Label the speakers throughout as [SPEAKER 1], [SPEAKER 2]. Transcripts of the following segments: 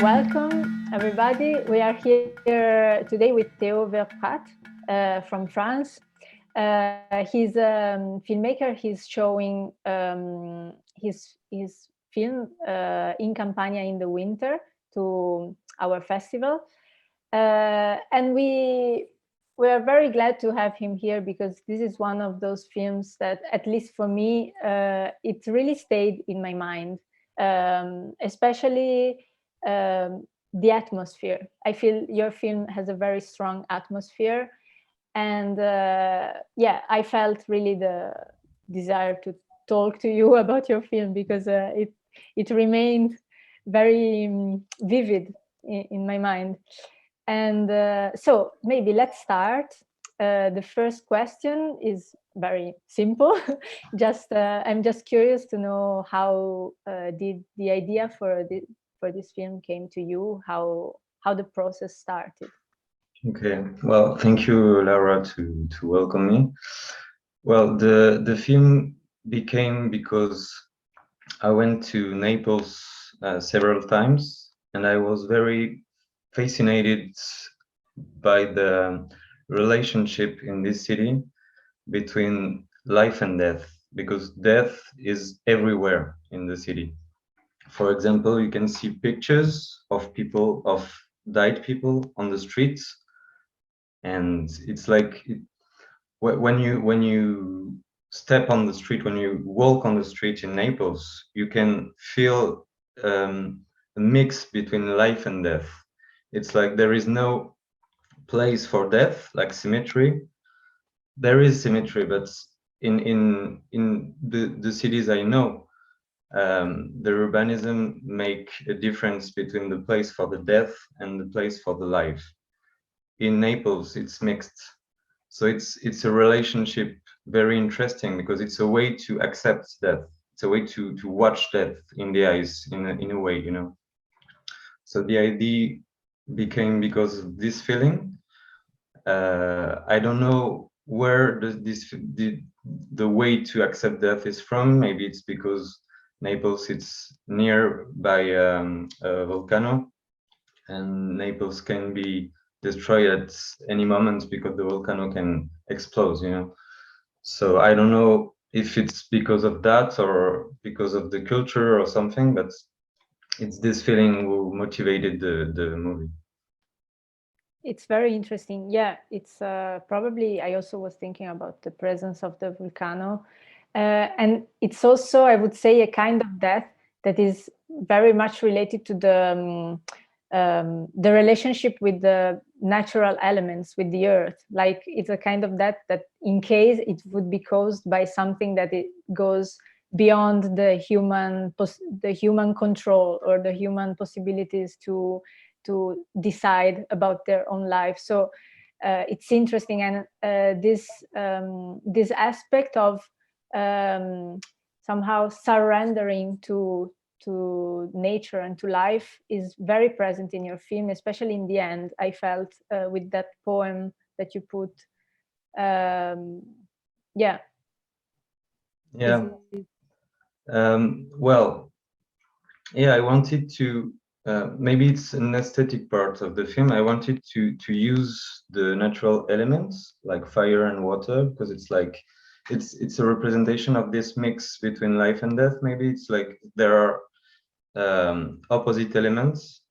[SPEAKER 1] Welcome, everybody. We are here today with Théo Verprat from France. He's a filmmaker. He's showing his film in Campania in the winter to our festival, and we are very glad to have him here because this is one of those films that, at least for me, it really stayed in my mind, especially the atmosphere. I feel your film has a very strong atmosphere, and I felt really the desire to talk to you about your film because it remained very vivid in my mind. And so maybe let's start. The first question is very simple. I'm just curious to know how did the idea for this film came to you? How the process started?
[SPEAKER 2] Okay, well, thank you, Laura, to welcome me. Well, the film became because I went to Naples several times, and I was very fascinated by the relationship in this city between life and death, because death is everywhere in the city. For example, you can see pictures of died people on the streets, and it's like when you step on the street, when you walk on the street in Naples, you can feel a mix between life and death. It's like there is no place for death, like symmetry. There is symmetry, but in the cities I know, the urbanism make a difference between the place for the death and the place for the life. In Naples, it's mixed. So it's a relationship very interesting because it's a way to accept death. It's a way to watch death in the eyes in a way, you know. So the idea became because of this feeling. I don't know where the way to accept death is from. Maybe it's because Naples it's near by a volcano, and Naples can be destroyed at any moment because the volcano can explode, you know. So I don't know if it's because of that or because of the culture or something, but it's this feeling who motivated the movie.
[SPEAKER 1] It's very interesting. Yeah, it's probably, I also was thinking about the presence of the volcano. And it's also, I would say, a kind of death that is very much related to the relationship with the natural elements, with the earth. Like it's a kind of death that in case it would be caused by something that it goes beyond the human control or the human possibilities to decide about their own life. So it's interesting, and this aspect of somehow surrendering to nature and to life is very present in your film, especially in the end. I felt with that poem that you put. Yeah.
[SPEAKER 2] Yeah. Well, yeah, I wanted to. Maybe it's an aesthetic part of the film. I wanted to use the natural elements like fire and water because it's like it's a representation of this mix between life and death. Maybe it's like there are opposite elements,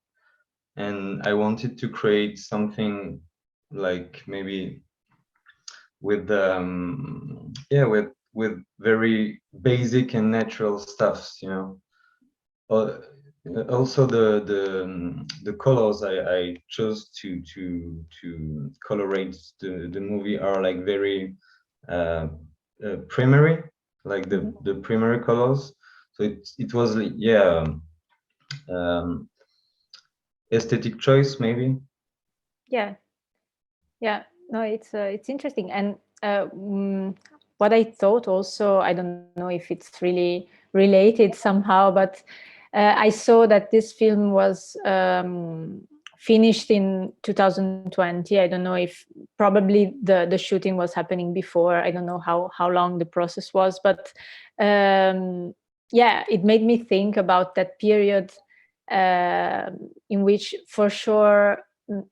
[SPEAKER 2] and I wanted to create something like maybe with with very basic and natural stuffs, you know. Uh, Also, the colors I chose to colorate the movie are like very primary, like the primary colors. So it was aesthetic choice maybe.
[SPEAKER 1] Yeah. No, it's interesting. And what I thought also, I don't know if it's really related somehow, but I saw that this film was finished in 2020. I don't know if probably the shooting was happening before. I don't know how long the process was, but it made me think about that period in which for sure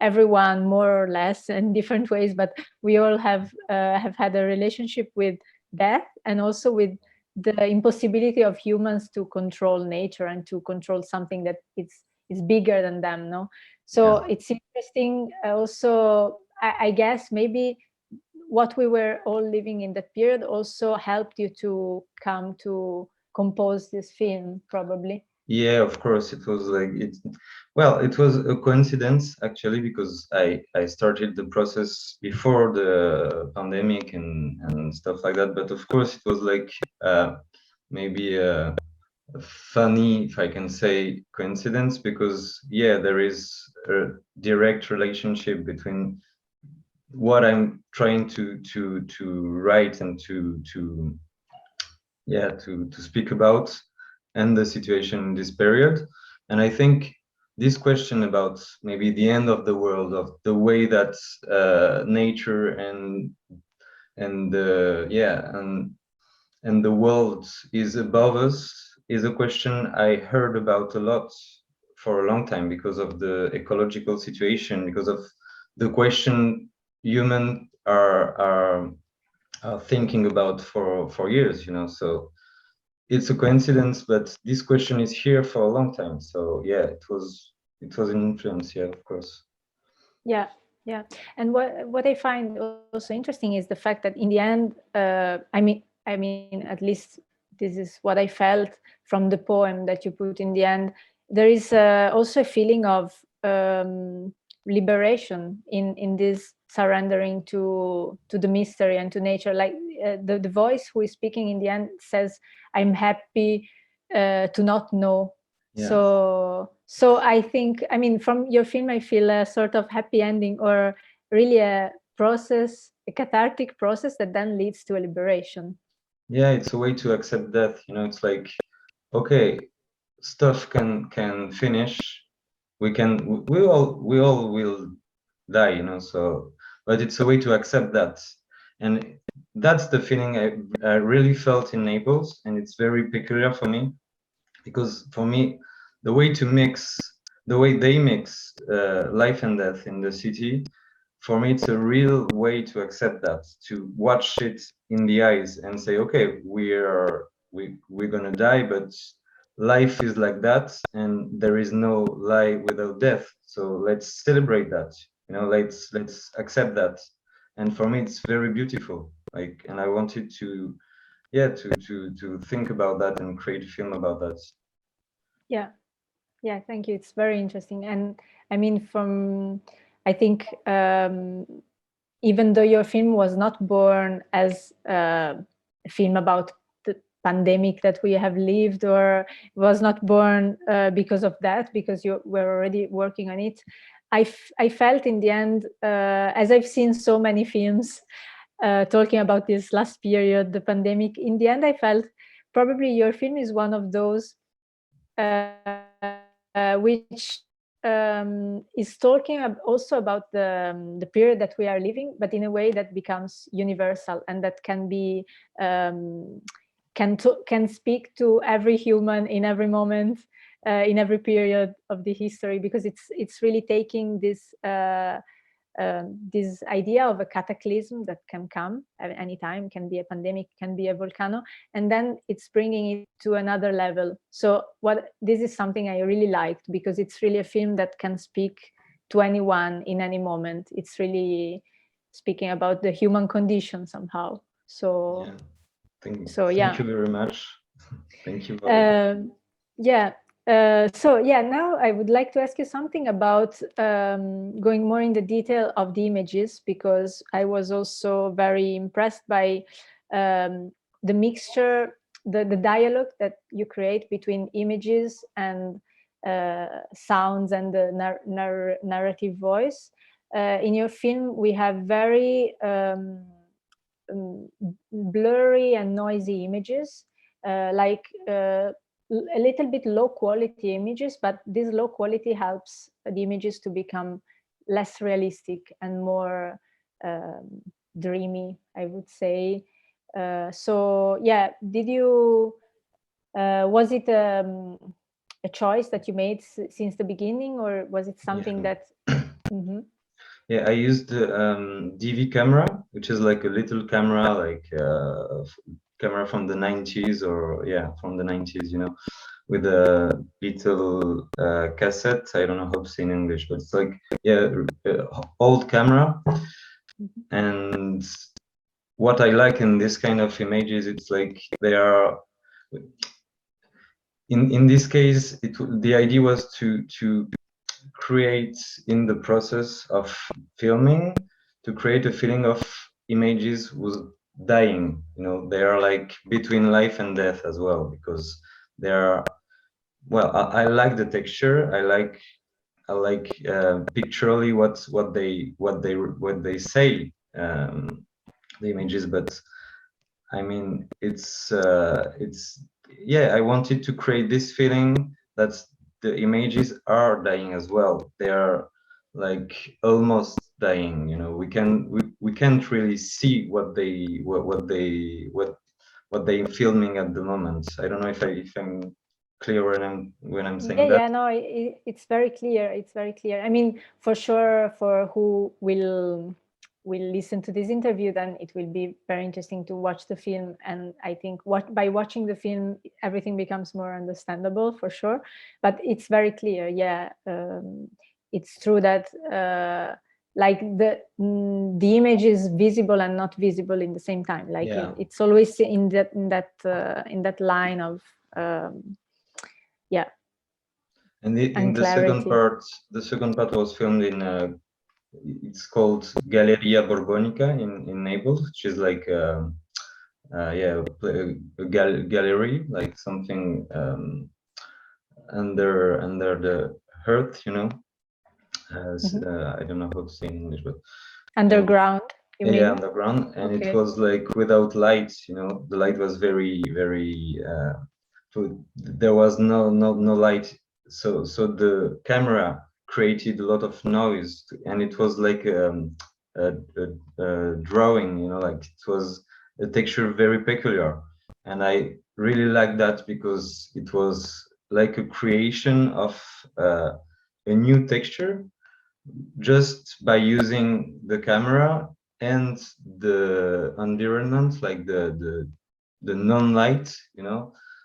[SPEAKER 1] everyone more or less in different ways, but we all have had a relationship with death, and also with the impossibility of humans to control nature and to control something that is bigger than them, no? So
[SPEAKER 2] Yeah.
[SPEAKER 1] it's interesting also, I guess maybe what we were all living in that period also helped you to come to compose this film, probably.
[SPEAKER 2] Yeah, of course, it was like it. Well, it was a coincidence actually because I started the process before the pandemic and stuff like that. But of course, it was like maybe a funny, if I can say, coincidence because yeah, there is a direct relationship between what I'm trying to write and to yeah to speak about and the situation in this period. And I think this question about maybe the end of the world, of the way that nature and the yeah and the world is above us is a question I heard about a lot for a long time because of the ecological situation, because of the question human are thinking about for years, you know. So it's a coincidence, but this question is here for a long time. So yeah, it was an influence, yeah, of course.
[SPEAKER 1] Yeah, yeah. And what I find also interesting is the fact that in the end, I mean, at least this is what I felt from the poem that you put in the end. There is also a feeling of liberation in this surrendering to the mystery and to nature. Like the voice who is speaking in the end says, "I'm happy to not know."
[SPEAKER 2] Yeah.
[SPEAKER 1] So I think, I mean, from your film, I feel a sort of happy ending, or really a process, a cathartic process that then leads to a liberation.
[SPEAKER 2] Yeah, it's a way to accept death, you know. It's like, okay, stuff can finish. We all will die, you know. So but it's a way to accept that. And that's the feeling I really felt in Naples, and it's very peculiar for me because for me the way to mix the way they mix life and death in the city, for me it's a real way to accept that, to watch it in the eyes and say, okay, we're gonna die, but life is like that, and there is no life without death, so let's celebrate that, you know. Let's accept that. And for me it's very beautiful, like, and I wanted to yeah to think about that and create a film about that.
[SPEAKER 1] Yeah, yeah, thank you. It's very interesting. And I mean, I think, even though your film was not born as a film about the pandemic that we have lived, or was not born because of that, because you were already working on it, I felt in the end, as I've seen so many films talking about this last period, the pandemic, in the end, I felt probably your film is one of those which is talking also about the period that we are living, but in a way that becomes universal, and that can be can speak to every human in every moment, in every period of the history, because it's really taking this idea of a cataclysm that can come at any time, can be a pandemic, can be a volcano, and then it's bringing it to another level. So this is something I really liked, because it's really a film that can speak to anyone in any moment. It's really speaking about the human condition somehow.
[SPEAKER 2] Yeah, thank
[SPEAKER 1] Yeah.
[SPEAKER 2] you very much. Thank you for the
[SPEAKER 1] Um, yeah. So yeah, now I would like to ask you something about going more in the detail of the images, because I was also very impressed by um, the mixture, the dialogue that you create between images and sounds and the narrative voice. In your film, we have very um, blurry and noisy images, like a little bit low quality images, but this low quality helps the images to become less realistic and more um, dreamy, I would say. So yeah, did you was it a choice that you made since the beginning, or was it something that? Mm-hmm.
[SPEAKER 2] Yeah, I used the DV camera, which is like a little camera, like camera from the 90s, or from the 90s, with a little cassette. I don't know how to say in English, but it's like old camera.
[SPEAKER 1] Mm-hmm.
[SPEAKER 2] And what I like in this kind of images, it's like they are. In this case, the idea was to create in the process of filming, to create a feeling of images was dying. They are like between life and death as well, because they are, well, I like the texture. I like pictorially what they say, the images, but I mean, it's I wanted to create this feeling that the images are dying as well. They are like almost dying. We can't really see what they filming at the moment. I don't know if I'm clear when I'm saying that.
[SPEAKER 1] Yeah, no, it's very clear. It's very clear. I mean, for sure, for who will listen to this interview, then it will be very interesting to watch the film. And I think by watching the film, everything becomes more understandable, for sure. But it's very clear. Yeah, it's true that like the image is visible and not visible in the same time. Like it's always in that line of yeah.
[SPEAKER 2] And in the second part was filmed in it's called Galleria Borbonica in Naples, which is like a gallery, like something under the earth, I don't know how to say in English, but
[SPEAKER 1] underground, you mean?
[SPEAKER 2] yeah, underground. And okay. It was like without lights, the light was very there was no light, so the camera created a lot of noise, and it was like a drawing, like it was a texture very peculiar, and I really like that because it was like a creation of a new texture just by using the camera and the environment, like the non-light,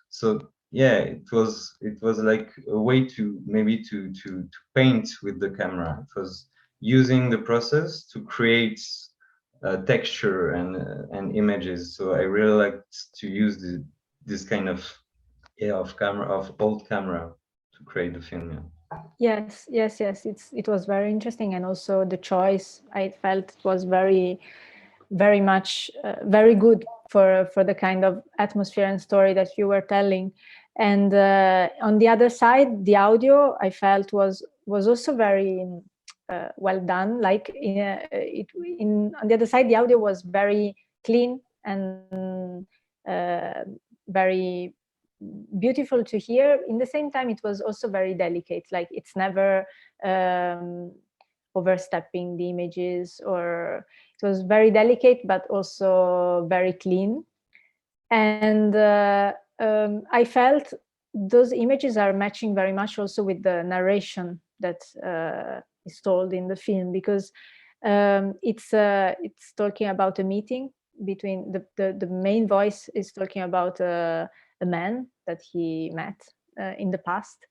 [SPEAKER 2] so yeah, it was like a way to maybe to paint with the camera. It was using the process to create texture and images. So I really liked to use this kind of old camera to create the film.
[SPEAKER 1] Yes. It was very interesting, and also the choice I felt was very, very much very good for the kind of atmosphere and story that you were telling. And on the other side, the audio I felt was also very well done. Like on the other side, the audio was very clean and very beautiful to hear. In the same time, it was also very delicate. Like it's never overstepping the images, or it was very delicate but also very clean. And I felt those images are matching very much also with the narration that is told in the film, because it's talking about a meeting between the main voice is talking about a man that he met in the past,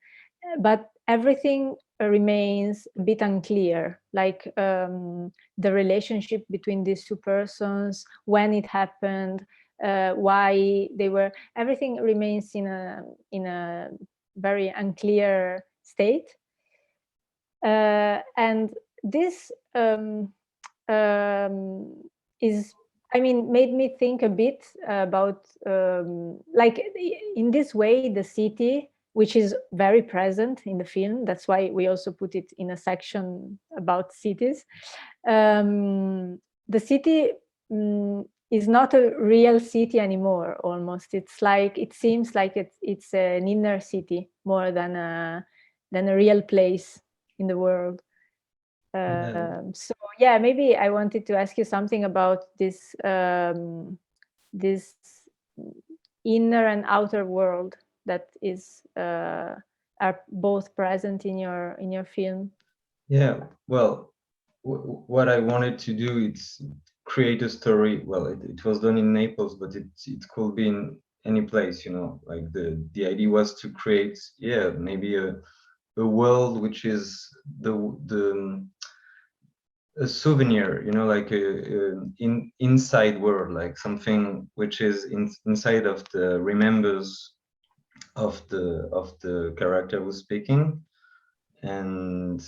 [SPEAKER 1] but everything remains a bit unclear, like the relationship between these two persons, when it happened, why they were, everything remains in a very unclear state. And this is, I mean, made me think a bit about like in this way the city, which is very present in the film, that's why we also put it in a section about cities. The city is not a real city anymore. Almost, it's like, it seems like it's an inner city more than a real place in the world. So yeah, maybe I wanted to ask you something about this this inner and outer world that is are both present in your film?
[SPEAKER 2] Yeah, well, what I wanted to do is create a story. Well, it was done in Naples, but it could be in any place, you know. Like the idea was to create, yeah, maybe a world which is the a souvenir, you know, like a inside world, like something which is inside of the remembers of the character who's speaking. And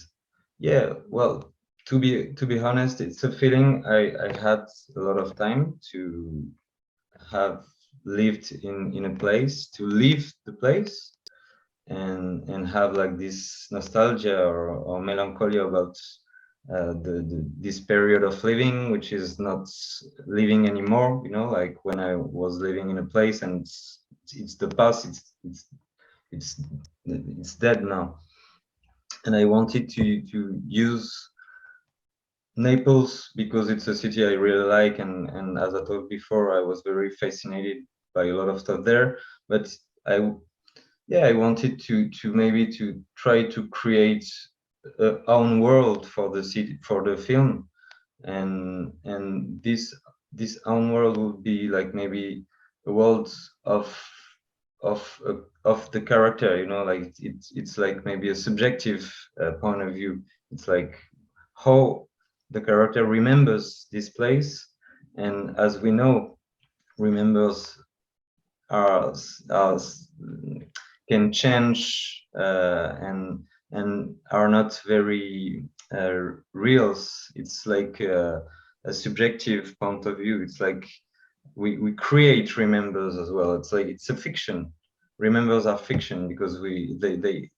[SPEAKER 2] yeah, well, to be honest, it's a feeling I had a lot of time to have lived in a place, to leave the place, and have like this nostalgia or melancholy about this period of living, which is not living anymore, you know, like when I was living in a place, and it's the past, it's it's dead now. And I wanted to use Naples because it's a city I really like, and as I told before, I was very fascinated by a lot of stuff there. But I yeah, I wanted to maybe to try to create a own world for the city, for the film. And this own world would be like maybe a world of of the character, you know, like it's like maybe a subjective point of view. It's like how the character remembers this place, and as we know, remembers are, are can change, and are not very real. It's like a subjective point of view. It's like we create remembers as well. It's like it's a fiction. Remembers are fiction because they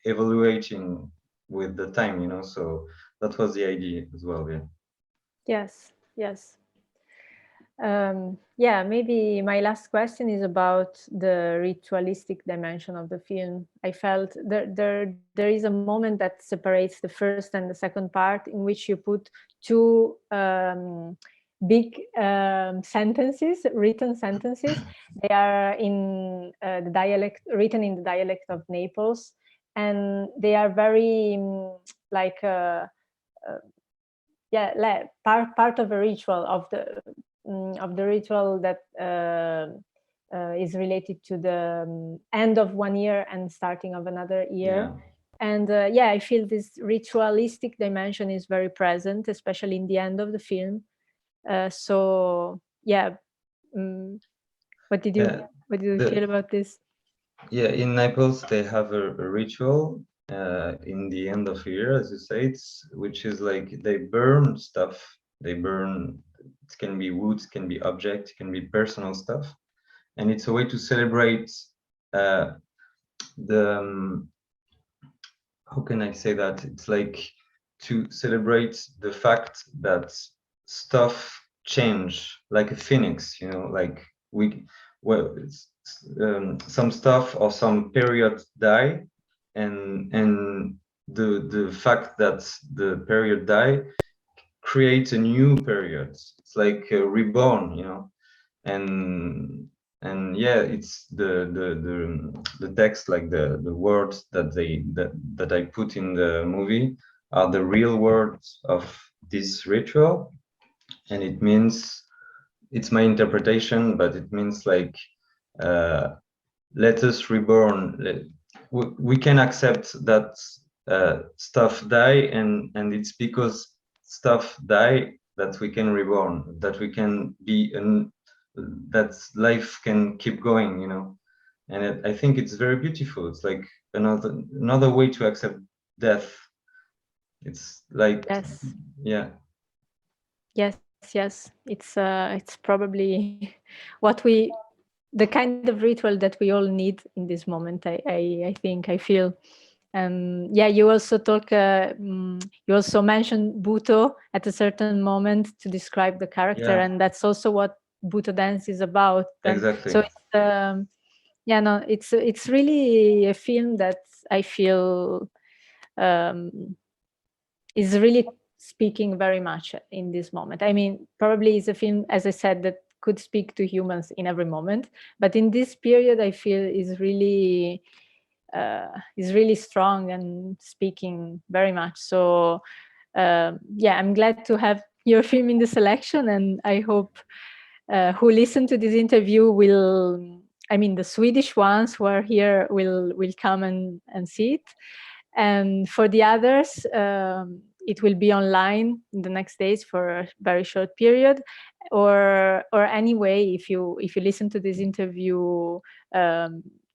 [SPEAKER 2] evaluating with the time, you know. So that was the idea as well. Yeah.
[SPEAKER 1] Yes, yes. Yeah, maybe my last question is about the ritualistic dimension of the film. I felt there is a moment that separates the first and the second part, in which you put two big sentences, written sentences. They are in the dialect, written in the dialect of Naples, and they are very like. Yeah, part of a ritual of the ritual that is related to the end of one year and starting of another year.
[SPEAKER 2] Yeah.
[SPEAKER 1] And yeah, I feel this ritualistic dimension is very present, especially in the end of the film. So yeah, um,
[SPEAKER 2] Yeah.
[SPEAKER 1] what did you feel
[SPEAKER 2] The
[SPEAKER 1] about this?
[SPEAKER 2] Yeah, in Naples they have a ritual in the end of the year, as you say, which is like they burn stuff. They burn. It can be wood, it can be object, it can be personal stuff, and it's a way to celebrate uh, the. How can I say that? It's like to celebrate the fact that stuff change, like a phoenix. You know, like we well, some stuff or some period die, and the fact that the period die creates a new period. It's like reborn, you know. And and yeah, it's the text, like the words that I put in the movie are the real words of this ritual. And it means, it's my interpretation, but it means like uh, let us reborn. We can accept that stuff die, and it's because stuff die that we can reborn, that we can be that life can keep going, you know. And I think it's very beautiful. It's like another way to accept death. It's like,
[SPEAKER 1] Yes,
[SPEAKER 2] yeah,
[SPEAKER 1] yes. It's probably what we the kind of ritual that we all need in this moment. I think I feel. Yeah, you also talk. You also mentioned Buto at a certain moment to describe the character,
[SPEAKER 2] yeah,
[SPEAKER 1] and that's also what Buto dance is about. And so
[SPEAKER 2] exactly.
[SPEAKER 1] it's yeah, no, it's really a film that I feel um, is really speaking very much in this moment. I mean, probably is a film, as I said, that could speak to humans in every moment, but in this period, I feel is really is really strong and speaking very much. So yeah, I'm glad to have your film in the selection, and I hope who listen to this interview will, I mean, the Swedish ones who are here will come and see it. And for the others, it will be online in the next days for a very short period. Or anyway, if you listen to this interview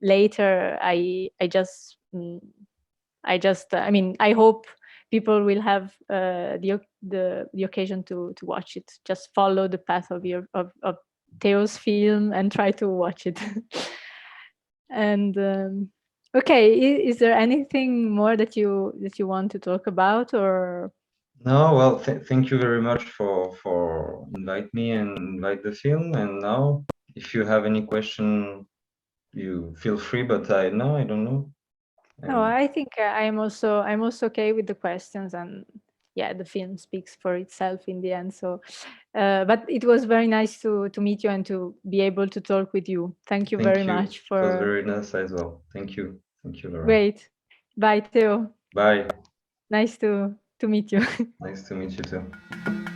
[SPEAKER 1] later, I mean, I hope people will have the occasion to watch it. Just follow the path of of Theo's film and try to watch it. And okay, is there anything more that you want to talk about, or?
[SPEAKER 2] No, well, thank you very much for invite me and invite the film. And now, if you have any question, you feel free. But I don't know.
[SPEAKER 1] No, I think I'm also okay with the questions, and yeah, the film speaks for itself in the end. So, but it was very nice to meet you and to be able to talk with you. Thank you very much
[SPEAKER 2] It was
[SPEAKER 1] for.
[SPEAKER 2] very nice as well. Thank you, Laura.
[SPEAKER 1] Great. Bye, Theo.
[SPEAKER 2] Bye.
[SPEAKER 1] Nice to meet you.
[SPEAKER 2] Nice to meet you too.